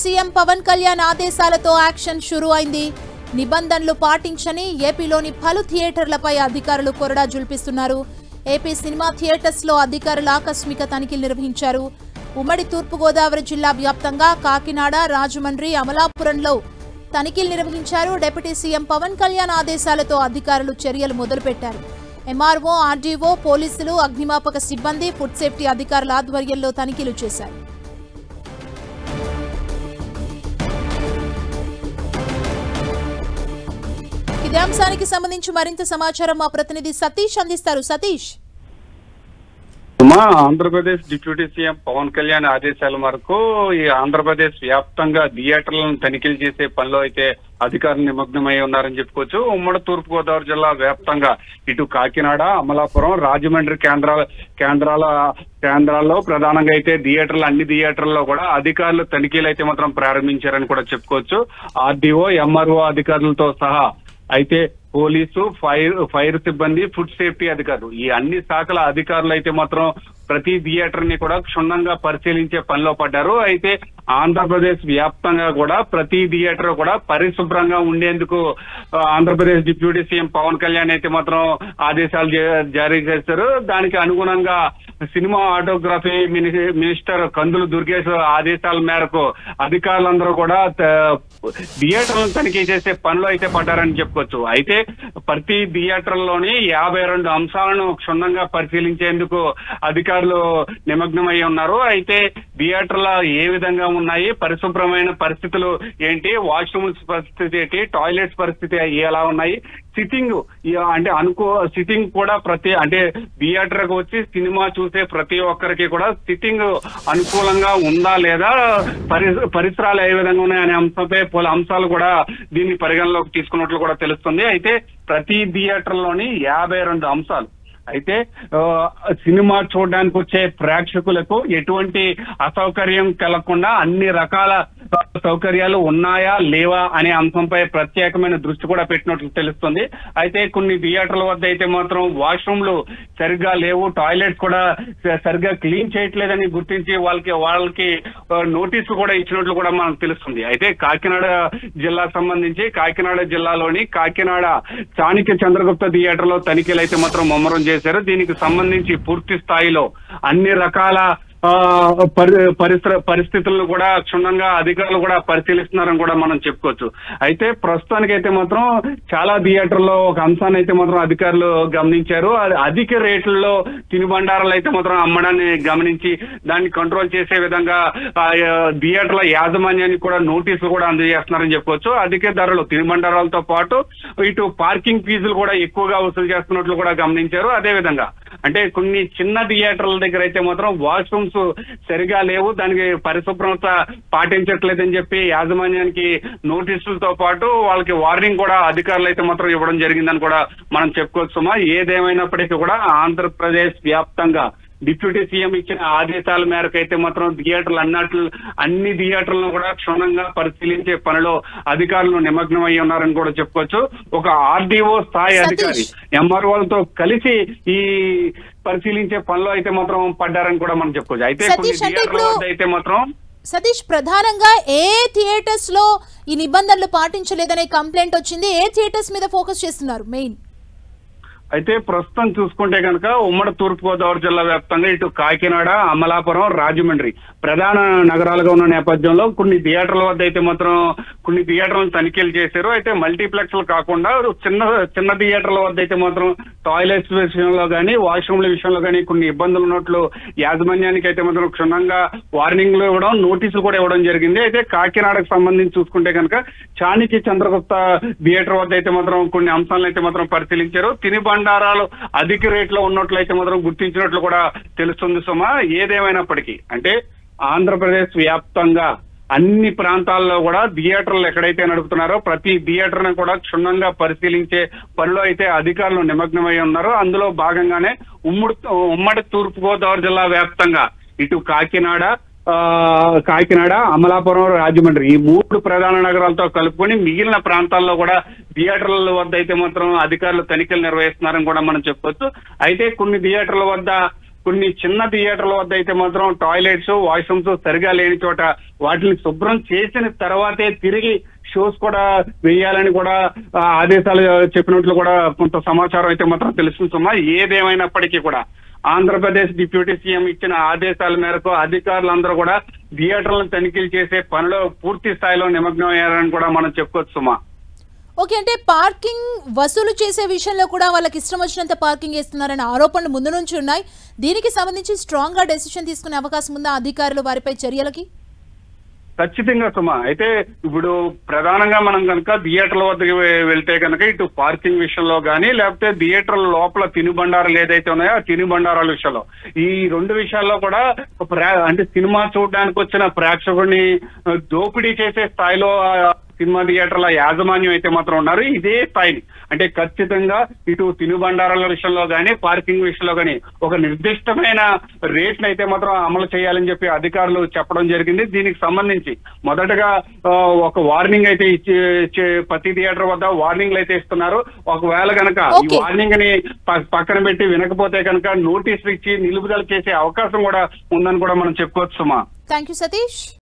CM Pawan Kalyan ఆదేశాలతో action షురూ అయింది. నిబంధనలు పాటించని ఏపీలోని పలు థియేటర్లపై అధికారులు కొరడా జుల్పిస్తున్నారు. ఏపీ సినిమా థియేటర్స్ లో అధికారులు ఆకస్మిక తనిఖీలు నిర్వహించారు. ఉమ్మడి తూర్పుగోదావరి జిల్లా వ్యాప్తంగా కాకినాడ, రాజమండ్రి, అమలాపురంలో తనిఖీలు నిర్వహించారు. డిప్యూటీ సీఎం పవన్ కళ్యాణ్ ఆదేశాలతో అధికారులు చర్యలు మొదలుపెట్టారు. ఎంఆర్ఓ, ఆర్డీఓ, పోలీసులు, అగ్నిమాపక సిబ్బంది, ఫుడ్ సేఫ్టీ అధికారుల ఆధ్వర్యంలో తనిఖీలు చేశారు. ఇదే అంశానికి సంబంధించి మరింత సమాచారం మా ప్రతినిధి సతీష్ అందిస్తారు. సతీష్, ఆంధ్రప్రదేశ్ డిప్యూటీ సీఎం పవన్ కళ్యాణ్ ఆదేశాల మేరకు ఈ ఆంధ్రప్రదేశ్ వ్యాప్తంగా థియేటర్లను తనిఖీలు చేసే పనిలో అయితే అధికారులు నిమగ్నమై ఉన్నారని చెప్పుకోవచ్చు. ఉమ్మడి తూర్పుగోదావరి జిల్లా వ్యాప్తంగా ఇటు కాకినాడ, అమలాపురం, రాజమండ్రి కేంద్రాల్లో ప్రధానంగా అయితే అన్ని థియేటర్లలో కూడా అధికారులు తనిఖీలు అయితే మాత్రం ప్రారంభించారని కూడా చెప్పుకోవచ్చు. ఆర్డీఓ, ఎంఆర్ఓ అధికారులతో సహా అయితే పోలీసు, ఫైర్ సిబ్బంది, ఫుడ్ సేఫ్టీ అధికారులు, ఈ అన్ని శాఖల అధికారులు అయితే మాత్రం ప్రతి థియేటర్ ని కూడా క్షుణ్ణంగా పరిశీలించే పనిలో పడ్డారు. అయితే ఆంధ్రప్రదేశ్ వ్యాప్తంగా కూడా ప్రతి థియేటర్ కూడా పరిశుభ్రంగా ఉండేందుకు ఆంధ్రప్రదేశ్ డిప్యూటీ సీఎం పవన్ కళ్యాణ్ అయితే మాత్రం ఆదేశాలు జారీ చేశారు. దానికి అనుగుణంగా సినిమా ఆటోగ్రఫీ మినిస్టర్ కందులు దుర్గేష్ ఆదేశాల మేరకు అధికారులందరూ కూడా థియేటర్లను తనిఖీ చేసే పనిలో అయితే పడ్డారని చెప్పుకోవచ్చు. అయితే ప్రతి థియేటర్లోని 52 అంశాలను క్షుణ్ణంగా పరిశీలించేందుకు అధికారులు నిమగ్నమై ఉన్నారు. అయితే థియేటర్ల ఏ విధంగా ఉన్నాయి, పరిశుభ్రమైన పరిస్థితులు ఏంటి, వాష్రూమ్స్ పరిస్థితి ఏంటి, టాయిలెట్స్ పరిస్థితి ఎలా ఉన్నాయి, సిట్టింగ్ కూడా థియేటర్ కు వచ్చి సినిమా చూసే ప్రతి ఒక్కరికి కూడా సిట్టింగ్ అనుకూలంగా ఉందా లేదా, పరిసరాలు ఏ విధంగా ఉన్నాయనే అంశంపై పలు అంశాలు కూడా దీన్ని పరిగణలోకి తీసుకున్నట్లు కూడా తెలుస్తుంది. అయితే ప్రతి థియేటర్లోని 52 అంశాలు. అయితే సినిమా చూడడానికి వచ్చే ప్రేక్షకులకు ఎటువంటి అసౌకర్యం కలగకుండా అన్ని రకాల సౌకర్యాలు ఉన్నాయా లేవా అనే అంశంపై ప్రత్యేకమైన దృష్టి కూడా పెట్టినట్లు తెలుస్తుంది. అయితే కొన్ని థియేటర్ల వద్ద అయితే మాత్రం వాష్రూమ్లు సరిగ్గా లేవు, టాయిలెట్స్ కూడా సరిగ్గా క్లీన్ చేయట్లేదని గుర్తించి వాళ్ళకి నోటీసులు కూడా ఇచ్చినట్లు కూడా మనకు తెలుస్తుంది. అయితే కాకినాడ జిల్లాకు సంబంధించి కాకినాడ జిల్లాలోని కాకినాడ చాణక్య చంద్రగుప్త థియేటర్ లో తనిఖీలు అయితే మాత్రం ముమ్మరం చేశారు. దీనికి సంబంధించి పూర్తి స్థాయిలో అన్ని రకాల పరిస్థితులను కూడా క్షుణ్ణంగా అధికారులు కూడా పరిశీలిస్తున్నారని కూడా మనం చెప్పుకోవచ్చు. అయితే ప్రస్తుతానికైతే మాత్రం చాలా థియేటర్లో ఒక అంశాన్ని అయితే మాత్రం అధికారులు గమనించారు. అధిక రేట్లలో తినుబండారాలు అయితే మాత్రం అమ్మడాన్ని గమనించి దాన్ని కంట్రోల్ చేసే విధంగా థియేటర్ల యాజమాన్యానికి కూడా నోటీసులు కూడా అందజేస్తున్నారని చెప్పుకోవచ్చు. అధిక ధరలు తినుబండారాలతో పాటు ఇటు పార్కింగ్ ఫీజులు కూడా ఎక్కువగా వసూలు చేస్తున్నట్లు కూడా గమనించారు. అదేవిధంగా కొన్ని చిన్న థియేటర్ల దగ్గర అయితే మాత్రం వాష్రూమ్స్ సరిగా లేవు, దానికి పరిశుభ్రత పాటించట్లేదని చెప్పి యాజమాన్యానికి నోటీసులతో పాటు వాళ్ళకి వార్నింగ్ కూడా అధికారులు అయితే మాత్రం ఇవ్వడం జరిగిందని కూడా మనం చెప్పుకోవచ్చు. ఏదేమైనప్పటికీ కూడా ఆంధ్రప్రదేశ్ వ్యాప్తంగా డిప్యూటీ సీఎం ఇచ్చిన ఆదేశాల మేరకు అయితే మాత్రం అన్ని థియేటర్లను కూడా క్షుణ్ణంగా పరిశీలించే పనిలో అధికారులు నిమగ్నమై ఉన్నారని కూడా చెప్పుకోవచ్చు. ఒక ఆర్డీఓ స్థాయి అధికారి ఎంఆర్ఓలతో కలిసి ఈ పరిశీలించే పనిలో అయితే మాత్రం పడ్డారని కూడా మనం చెప్పుకోవచ్చు. అయితే కొన్ని థియేటర్ల వద్ద అయితే మాత్రం సతీష్, ప్రధానంగా ఏ థియేటర్స్ లో ఈ నిబంధనలు పాటించలేదనే కంప్లైంట్ వచ్చింది, ఏ థియేటర్స్ మీద ఫోకస్ చేస్తున్నారు మెయిన్? అయితే ప్రస్తుతం చూసుకుంటే కనుక ఉమ్మడి తూర్పుగోదావరి జిల్లా వ్యాప్తంగా ఇటు కాకినాడ, అమలాపురం, రాజమండ్రి ప్రధాన నగరాలుగా ఉన్న నేపథ్యంలో కొన్ని థియేటర్ల వద్ద అయితే మాత్రం కొన్ని థియేటర్లను తనిఖీలు చేశారు. అయితే మల్టీప్లెక్స్లు కాకుండా చిన్న థియేటర్ల వద్ద అయితే మాత్రం టాయిలెట్స్ విషయంలో కానీ వాష్రూమ్ల విషయంలో కానీ కొన్ని ఇబ్బందులు ఉన్నట్లు యాజమాన్యానికి అయితే మాత్రం క్షుణ్ణంగా వార్నింగ్లు ఇవ్వడం, నోటీసులు కూడా ఇవ్వడం జరిగింది. అయితే కాకినాడకు సంబంధించి చూసుకుంటే కనుక చాణక్య చంద్రగుప్త థియేటర్ వద్ద అయితే మాత్రం కొన్ని అంశాలను అయితే మాత్రం పరిశీలించారు. తినుబండారాలు అధిక రేట్లో ఉన్నట్లయితే మాత్రం గుర్తించినట్లు కూడా తెలుస్తుంది. ఏదేమైనప్పటికీ ఆంధ్రప్రదేశ్ వ్యాప్తంగా అన్ని ప్రాంతాల్లో కూడా థియేటర్లు ఎక్కడైతే నడుపుతున్నారో ప్రతి థియేటర్ను కూడా క్షుణ్ణంగా పరిశీలించే పనిలో అయితే అధికారులు నిమగ్నమై ఉన్నారు. అందులో భాగంగానే ఉమ్మడి తూర్పుగోదావరి జిల్లా వ్యాప్తంగా ఇటు కాకినాడ, అమలాపురం, రాజమండ్రి ఈ 3 ప్రధాన నగరాలతో కలుపుకొని మిగిలిన ప్రాంతాల్లో కూడా థియేటర్ల వద్ద అయితే మాత్రం అధికారులు తనిఖీలు నిర్వహిస్తున్నారని కూడా మనం చెప్పుకోవచ్చు. అయితే కొన్ని థియేటర్ల వద్ద కొన్ని చిన్న థియేటర్ల వద్ద అయితే మాత్రం టాయిలెట్స్ వాష్రూమ్స్ సరిగా లేని చోట వాటిని శుభ్రం చేసిన తర్వాతే తిరిగి షోస్ కూడా వేయాలని కూడా ఆదేశాలు చెప్పినట్లు కూడా కొంత సమాచారం అయితే మాత్రం తెలుస్తుందమ్మా. ఏదేమైనప్పటికీ కూడా ఆంధ్రప్రదేశ్ డిప్యూటీ సీఎం ఇచ్చిన ఆదేశాల మేరకు అధికారులందరూ కూడా థియేటర్లను తనిఖీలు చేసే పనిలో పూర్తి స్థాయిలో నిమగ్నం అయ్యారని కూడా మనం చెప్పుకోవచ్చు సుమా. ఓకే, అంటే పార్కింగ్ వసూలు చేసే విషయంలో కూడా వాళ్ళకి ఇష్టం వచ్చినంత పార్కింగ్ చేస్తున్నారనే ఆరోపణలు ముందు నుంచి ఉన్నాయి. దీనికి సంబంధించి స్ట్రాంగ్ గా డెసిషన్ తీసుకునే అవకాశం ఉందా అధికారులు వారిపై చర్యలకి? ఖచ్చితంగా సుమా. అయితే ఇప్పుడు ప్రధానంగా మనం కనుక థియేటర్ల వద్దకు వెళ్తే కనుక ఇటు పార్కింగ్ విషయంలో కానీ లేకపోతే థియేటర్ల లోపల తినుబండారాలు ఏదైతే ఉన్నాయో ఆ తినుబండారాల విషయంలో ఈ రెండు విషయాల్లో కూడా అంటే సినిమా చూడడానికి వచ్చిన ప్రేక్షకుడిని దోపిడీ చేసే స్థాయిలో సినిమా థియేటర్ల యాజమాన్యం అయితే మాత్రం ఉన్నారు. ఇదే స్థాయిని అంటే ఖచ్చితంగా ఇటు తినుబండారాల విషయంలో కానీ పార్కింగ్ విషయంలో కానీ ఒక నిర్దిష్టమైన రేట్ను అయితే మాత్రం అమలు చేయాలని చెప్పి అధికారులు చెప్పడం జరిగింది. దీనికి సంబంధించి మొదటగా ఒక వార్నింగ్ అయితే ఇచ్చే ప్రతి థియేటర్ వద్ద వార్నింగ్లు అయితే ఇస్తున్నారు. ఒకవేళ కనుక ఈ వార్నింగ్ ని పక్కన పెట్టి వినకపోతే కనుక నోటీసులు ఇచ్చి నిలుపుదల చేసే అవకాశం కూడా ఉందని కూడా మనం చెప్పుకోవచ్చు సుమా. Thank you Satish.